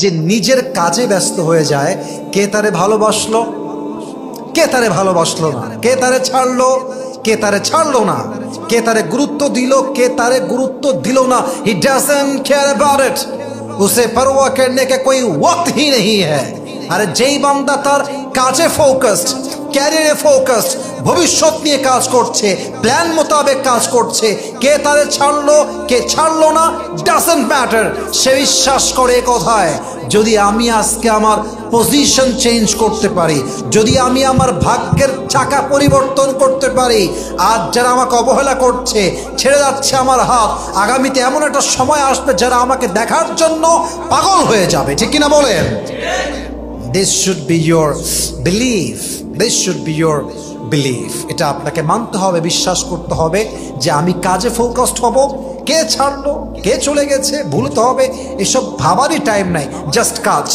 যে নিজের কাজে ব্যস্ত হয়ে যায়, কে তারে ভালোবাসলো, কে তারে ভালোবাসলো না, কে তারে ছাড়লো, কে তারে ছাড়লো না, কে তারে গুরুত্ব দিল, কে তারে গুরুত্ব দিল না। He doesn't care about it, use परवाह करने का कोई वक्त ही नहीं है। আরে যেই বান্দা তার কাজে ফোকাসড, ক্যারিয়ারে ফোকাসড, ভবিষ্যৎ নিয়ে কাজ করছে, প্ল্যান মোতাবেক কাজ করছে, কে তারে ছাড়লো কে ছাড়লো না ডাজন্ট ম্যাটার। সে বিশ্বাস করে কথায়, যদি আমি আজকে আমার পজিশন চেঞ্জ করতে পারি, যদি আমি আমার ভাগ্যের চাকা পরিবর্তন করতে পারি, আজ যারা আমাকে অবহেলা করছে, ছেড়ে যাচ্ছে আমার হাত, আগামীতে এমন একটা সময় আসবে যারা আমাকে দেখার জন্য পাগল হয়ে যাবে। ঠিক কিনা বলেন? This should be your belief. This should be your belief. এটা আপনাকে মানতে হবে, বিশ্বাস করতে হবে যে আমি কাজে ফোকাসড হব। কে ছাড়লো, কে চলে গেছে, ভুলতে হবে, এসব ভাবারই টাইম নাই, জাস্ট কাজ।